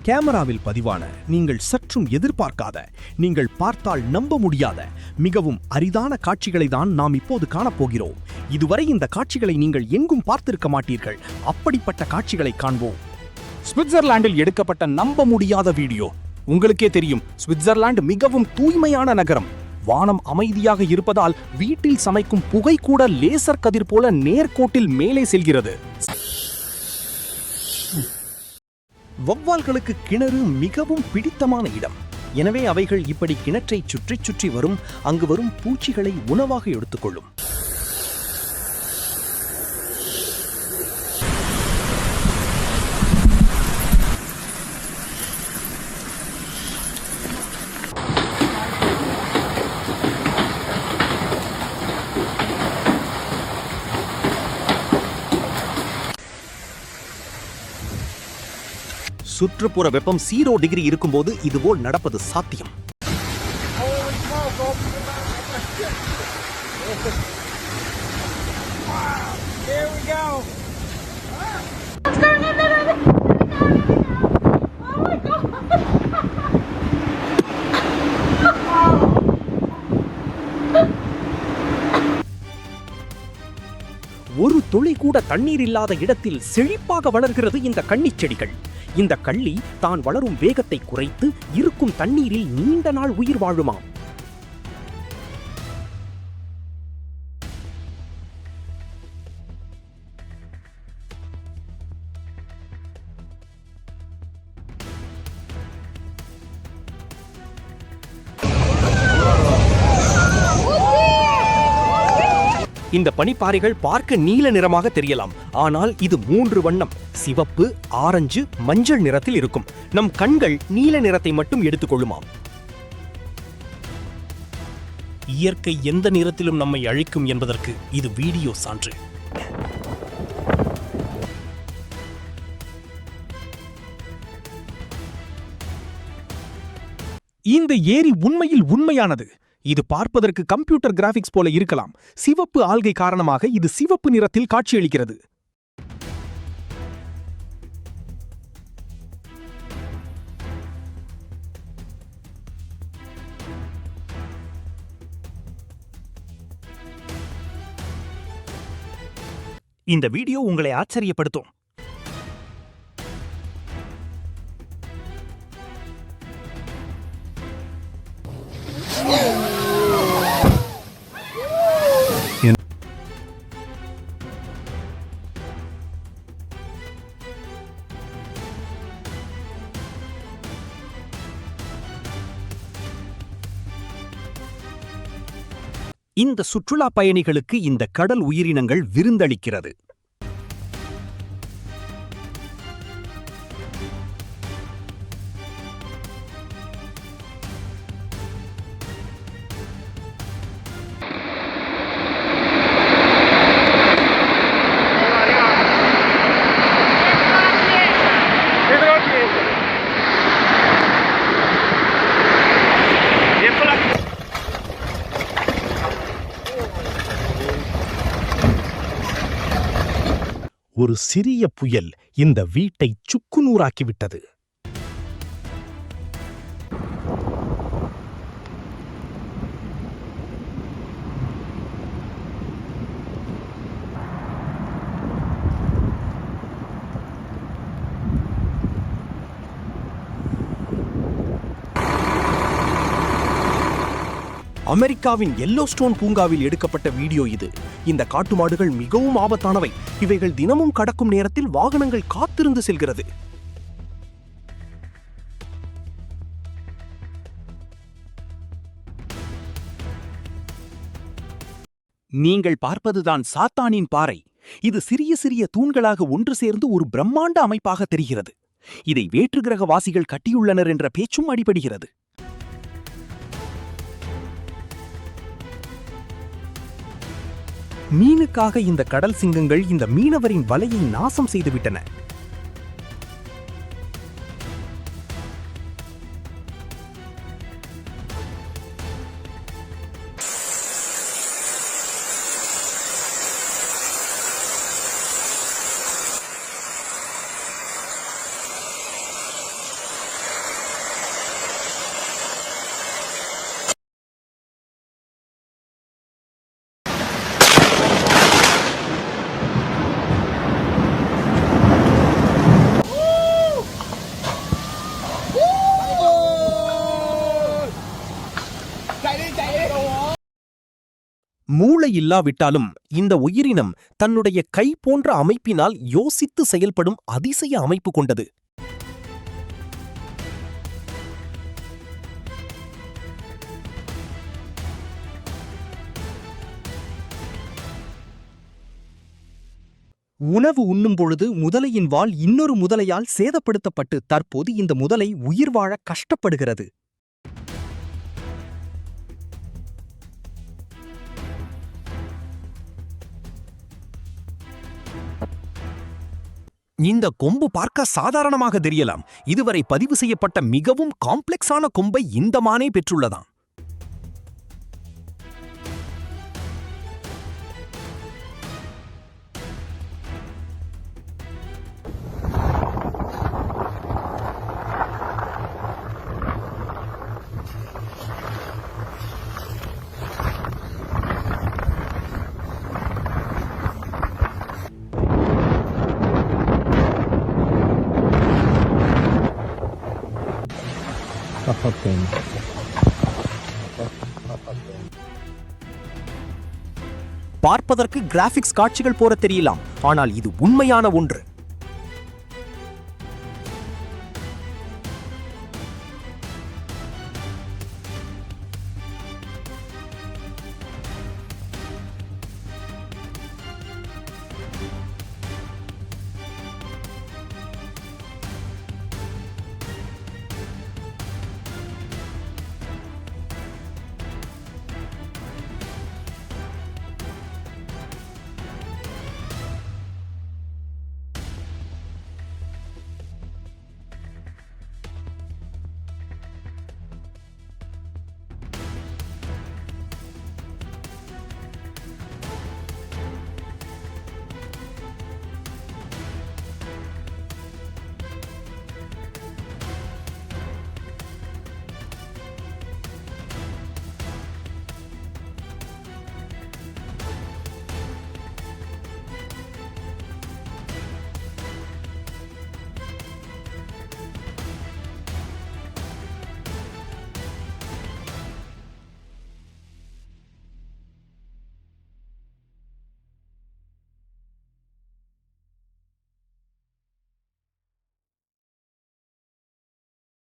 கேமராவில் பதிவான நீங்கள் சற்றும் எதிர்பார்க்காத, நீங்கள் பார்த்தால் நம்ப முடியாத மிகவும் அரிதான காட்சிகளை தான் நாம் இப்போது காணப்போகிறோம். இதுவரை இந்த காட்சிகளை நீங்கள் எங்கும் பார்த்திருக்க மாட்டீர்கள். அப்படிப்பட்ட காட்சிகளை காண்போம். சுவிட்சர்லாந்தில் எடுக்கப்பட்ட நம்ப முடியாத வீடியோ. உங்களுக்கே தெரியும், சுவிட்சர்லாந்து மிகவும் தூய்மையான நகரம். வானம் அமைதியாக இருப்பதால் வீட்டில் சமைக்கும் புகை கூட லேசர் கதிர் போல நேர்கோட்டில் மேலே செல்கிறது. வௌவால்களுக்கு கிணறு மிகவும் பிடித்தமான இடம். எனவே அவைகள் இப்படி கிணற்றை சுற்றி சுற்றி வரும். அங்கு வரும் பூச்சிகளை உணவாக எடுத்துக்கொள்ளும். சுற்றுப்புற வெப்பம் 0 டிகிரி இருக்கும்போது இதுபோல் நடப்பது சாத்தியம். ஒரு துளி கூட தண்ணீர் இல்லாத இடத்தில் செழிப்பாக வளர்கிறது இந்த கன்னிச் செடிகள். இந்த கள்ளி தான் வளரும் வேகத்தை குறைத்து இருக்கும் தண்ணீரில் நீண்ட நாள் உயிர் வாழுமாம். இந்த பனிப்பாறைகள் பார்க்க நீல நிறமாக தெரியலாம், ஆனால் இது 3 வண்ணம், சிவப்பு, ஆரஞ்சு, மஞ்சள் நிறத்தில் இருக்கும். நம் கண்கள் நீல நிறத்தை மட்டும் எடுத்துக்கொள்ளுமாம். இயற்கை எந்த நிறத்திலும் நம்மை அழிக்கும் என்பதற்கு இது வீடியோ சான்று. இந்த ஏரி உண்மையில் உண்மையானது. இது பார்ப்பதற்கு கம்ப்யூட்டர் கிராபிக்ஸ் போல இருக்கலாம். சிவப்பு ஆல்கை காரணமாக இது சிவப்பு நிறத்தில் காட்சியளிக்கிறது. இந்த வீடியோ உங்களை ஆச்சரியப்படுத்தும். இந்த சுற்றுலா பயணிகளுக்கு இந்த கடல் உயிரினங்கள் விருந்தளிக்கிறது. ஒரு சிறிய புயல் இந்த வீட்டை சுக்குநூறாக்கிவிட்டது. அமெரிக்காவின் எல்லோஸ்டோன் பூங்காவில் எடுக்கப்பட்ட வீடியோ இது. இந்த காட்டு மாடுகள் மிகவும் ஆபத்தானவை. இவைகள் தினமும் கடக்கும் நேரத்தில் வாகனங்கள் காத்திருந்து செல்கிறது. நீங்கள் பார்ப்பதுதான் சாத்தானின் பாறை. இது சிறிய சிறிய தூண்களாக ஒன்று சேர்ந்து ஒரு பிரம்மாண்ட அமைப்பாக தெரிகிறது. இதை வேற்றுகிரக வாசிகள் கட்டியுள்ளனர் என்ற பேச்சும் அடிபடுகிறது. மீனுக்காக இந்த கடல் சிங்கங்கள் இந்த மீனவரின் வலையை நாசம் செய்துவிட்டன. மூளை இல்லாவிட்டாலும் இந்த உயிரினம் தன்னுடைய கை போன்ற அமைப்பினால் யோசித்து செயல்படும் அதிசய அமைப்பு கொண்டது. உணவு உண்ணும் பொழுது முதலையின் வால் இன்னொரு முதலையால் சேதப்படுத்தப்பட்டு தற்போது இந்த முதலை உயிர் வாழ கஷ்டப்படுகிறது. இந்த கொம்பு பார்க்க சாதாரணமாக தெரியலாம். இதுவரை பதிவு செய்யப்பட்ட மிகவும் காம்ப்ளெக்ஸான கொம்பை இந்த மானே பெற்றுள்ளதாம். பார்ப்பதற்கு கிராபிக்ஸ் காட்சிகள் போல தெரியலாம், ஆனால் இது உண்மையான ஒன்று.